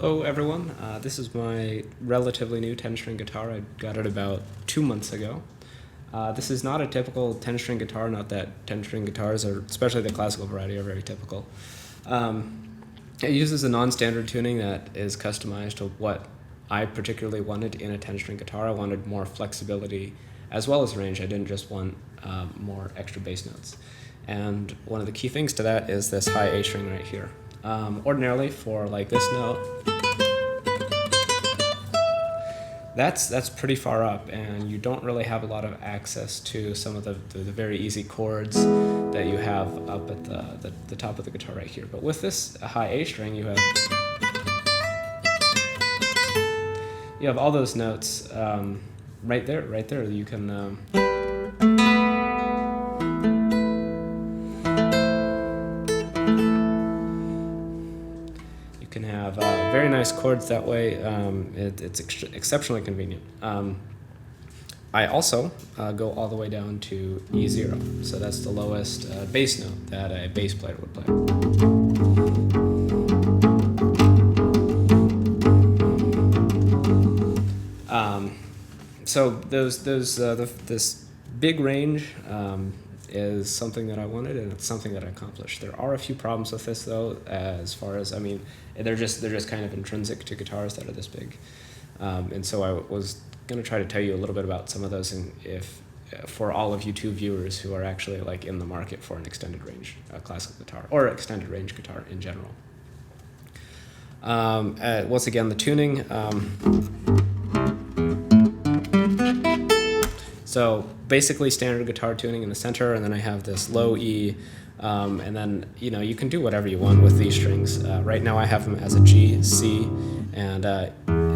Hello everyone, this is my relatively new 10-string guitar. I got it about 2 months ago. This is not a typical 10-string guitar, not that 10-string guitars, especially the classical variety, are very typical. It uses a non-standard tuning that is customized to what I particularly wanted in a 10-string guitar. I wanted more flexibility as well as range. I didn't just want more extra bass notes. And one of the key things to that is this high A string right here. Ordinarily for like this note, that's pretty far up, and you don't really have a lot of access to some of the very easy chords that you have up at the top of the guitar right here. But with this high A string, you have all those notes right there. You can have very nice chords that way. It's exceptionally convenient. I also go all the way down to E0, so that's the lowest bass note that a bass player would play. So this big range is something that I wanted, and it's something that I accomplished. There are a few problems with this though, as far as, I mean, they're just kind of intrinsic to guitars that are this big. And so I was going to try to tell you a little bit about some of those, and if for all of you YouTube viewers who are actually like in the market for an extended range classical guitar or extended range guitar in general. Once again, the tuning. So basically standard guitar tuning in the center, and then I have this low E, and then you can do whatever you want with these strings. Right now I have them as a G, C, and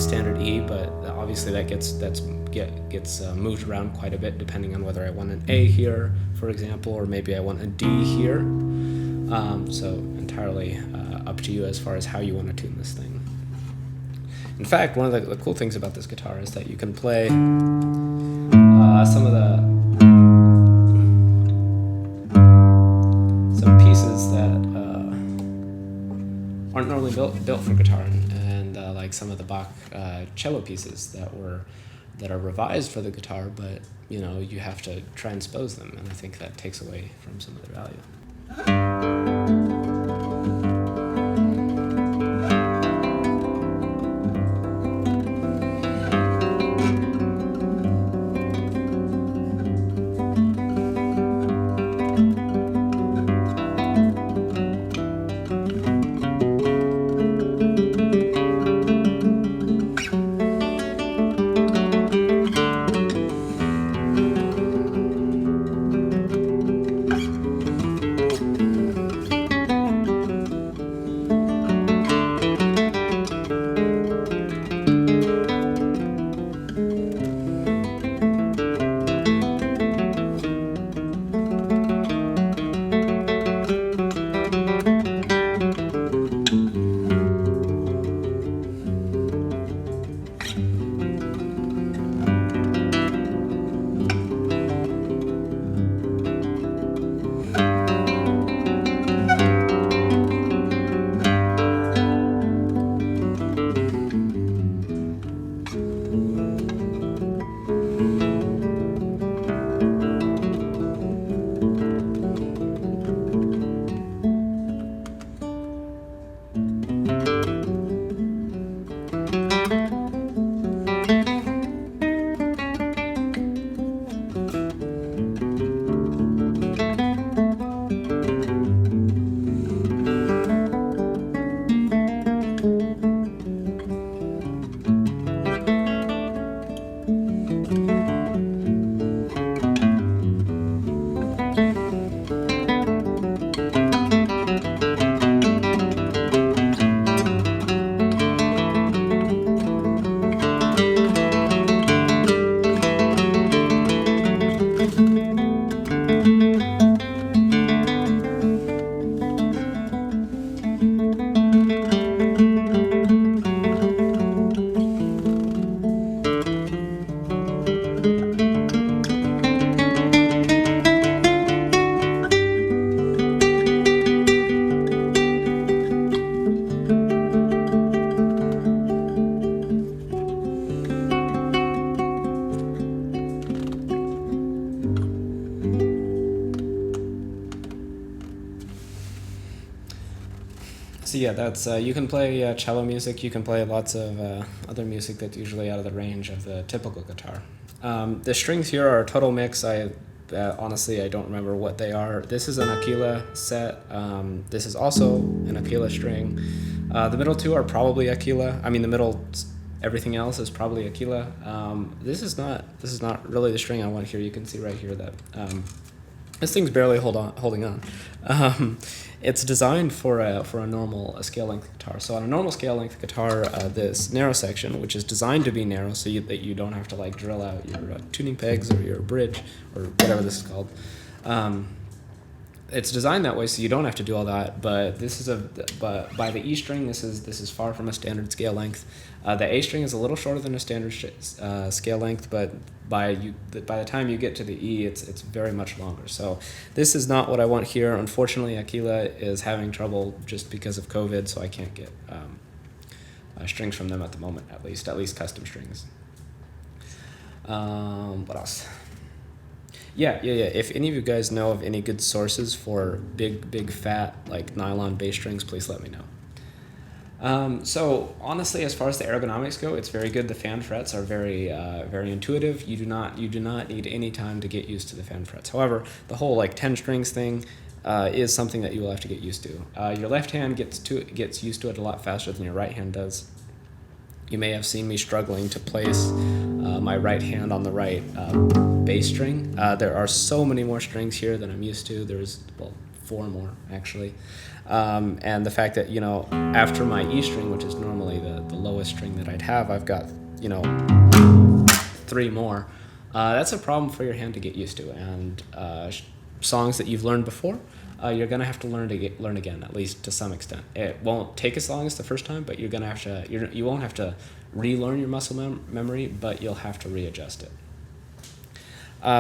standard E, but obviously that gets moved around quite a bit depending on whether I want an A here, for example, or maybe I want a D here. So entirely up to you as far as how you want to tune this thing. In fact, one of the cool things about this guitar is that you can play some pieces that aren't normally built for guitar, and like some of the Bach cello pieces that are revised for the guitar, but you have to transpose them, and I think that takes away from some of their value. So yeah, that's you can play cello music. You can play lots of other music that's usually out of the range of the typical guitar. The strings here are a total mix. Honestly, I don't remember what they are. This is an Aquila set. This is also an Aquila string. The middle two are probably Aquila. I mean, everything else is probably Aquila. This is not really the string I want here. You can see right here that this thing's barely holding on. It's designed for a normal scale length guitar. So on a normal scale length guitar, this narrow section, which is designed to be narrow, so that you don't have to like drill out your tuning pegs or your bridge or whatever this is called. It's designed that way so you don't have to do all that. But but by the E string, this is far from a standard scale length. The A string is a little shorter than a standard scale length, but by the time you get to the E, it's very much longer. So this is not what I want here. Unfortunately, Aquila is having trouble just because of COVID, so I can't get strings from them at the moment, at least custom strings. What else? Yeah. If any of you guys know of any good sources for big fat like nylon bass strings, please let me know. So honestly, as far as the ergonomics go, it's very good. The fan frets are very intuitive. You do not need any time to get used to the fan frets. However, the whole like 10 strings thing is something that you will have to get used to. Your left hand gets used to it a lot faster than your right hand does. You may have seen me struggling to place my right hand on the right bass string. There are so many more strings here than I'm used to. There's 4 more actually. And the fact that, after my E string, which is normally the lowest string that I'd have, I've got, 3 more. That's a problem for your hand to get used to. And songs that you've learned before, you're going to have to learn again, at least to some extent. It won't take as long as the first time, but you're going to have to, you won't have to relearn your muscle memory, but you'll have to readjust it.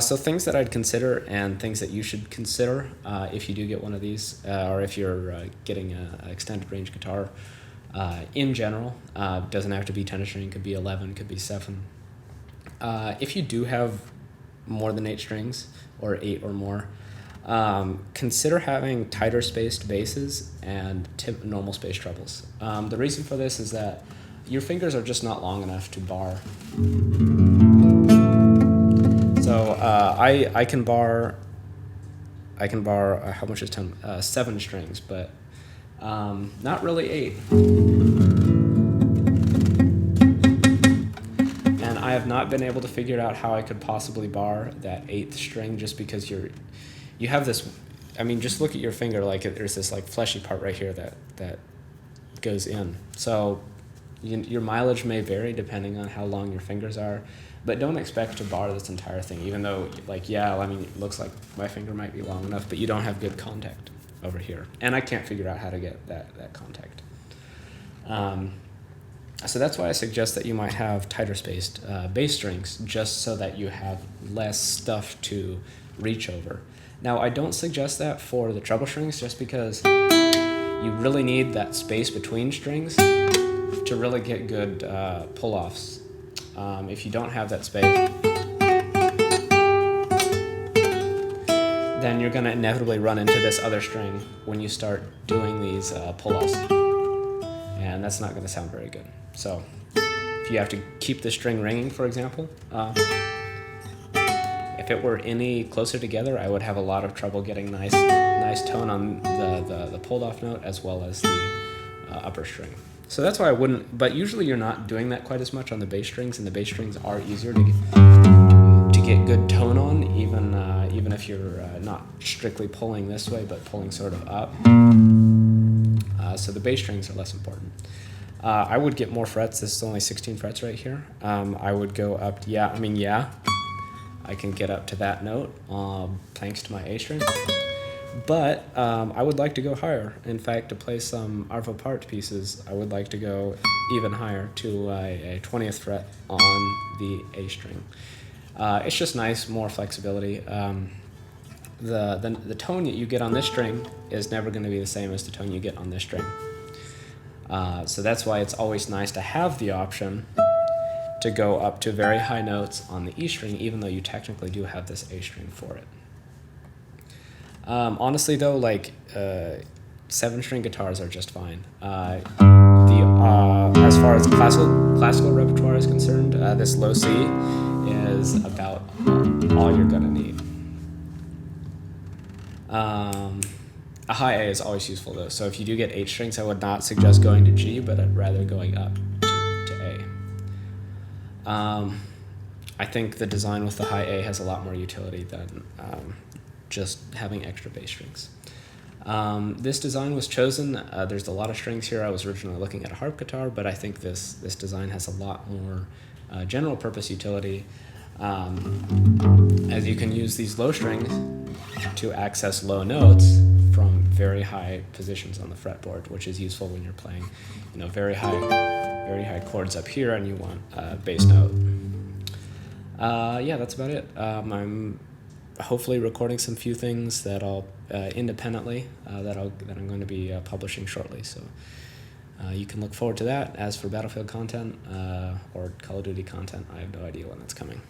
So things that I'd consider and things that you should consider if you do get one of these, or if you're getting an extended range guitar in general. Doesn't have to be 10 string, could be 11, could be 7. If you do have more than 8 strings, or 8 or more, consider having tighter spaced basses and normal space trebles. The reason for this is that your fingers are just not long enough to bar. So I can bar how much is 10? 7 strings, but not really 8. And I have not been able to figure out how I could possibly bar that 8th string, just because you have this. I mean, just look at your finger. Like there's this like fleshy part right here that goes in. So your mileage may vary depending on how long your fingers are. But don't expect to bar this entire thing, even though, it looks like my finger might be long enough, but you don't have good contact over here. And I can't figure out how to get that contact. So that's why I suggest that you might have tighter spaced bass strings, just so that you have less stuff to reach over. Now, I don't suggest that for the treble strings, just because you really need that space between strings to really get good pull-offs. If you don't have that space, then you're going to inevitably run into this other string when you start doing these pull-offs. And that's not going to sound very good. So if you have to keep the string ringing, for example, if it were any closer together, I would have a lot of trouble getting nice tone on the pulled-off note as well as the upper string. So that's why I wouldn't, but usually you're not doing that quite as much on the bass strings, and the bass strings are easier to get good tone on, even if you're not strictly pulling this way, but pulling sort of up. So the bass strings are less important. I would get more frets. This is only 16 frets right here. I would go up, I can get up to that note thanks to my A string. But I would like to go higher. In fact, to play some Arvo Part pieces, I would like to go even higher to a 20th fret on the A string. It's just nice, more flexibility. The tone that you get on this string is never going to be the same as the tone you get on this string. So that's why it's always nice to have the option to go up to very high notes on the E string, even though you technically do have this A string for it. Honestly though, 7-string guitars are just fine. As far as classical repertoire is concerned, this low C is about all you're gonna need. A high A is always useful though, so if you do get 8 strings, I would not suggest going to G, but I'd rather going up to A. I think the design with the high A has a lot more utility than just having extra bass strings. This design was chosen, there's a lot of strings here. I was originally looking at a harp guitar, but I think this design has a lot more general purpose utility, as you can use these low strings to access low notes from very high positions on the fretboard, which is useful when you're playing, very high chords up here and you want a bass note. Yeah, that's about it. I'm hopefully recording some few things that I'll independently that I'm going to be publishing shortly. So you can look forward to that. As for Battlefield content or Call of Duty content, I have no idea when that's coming.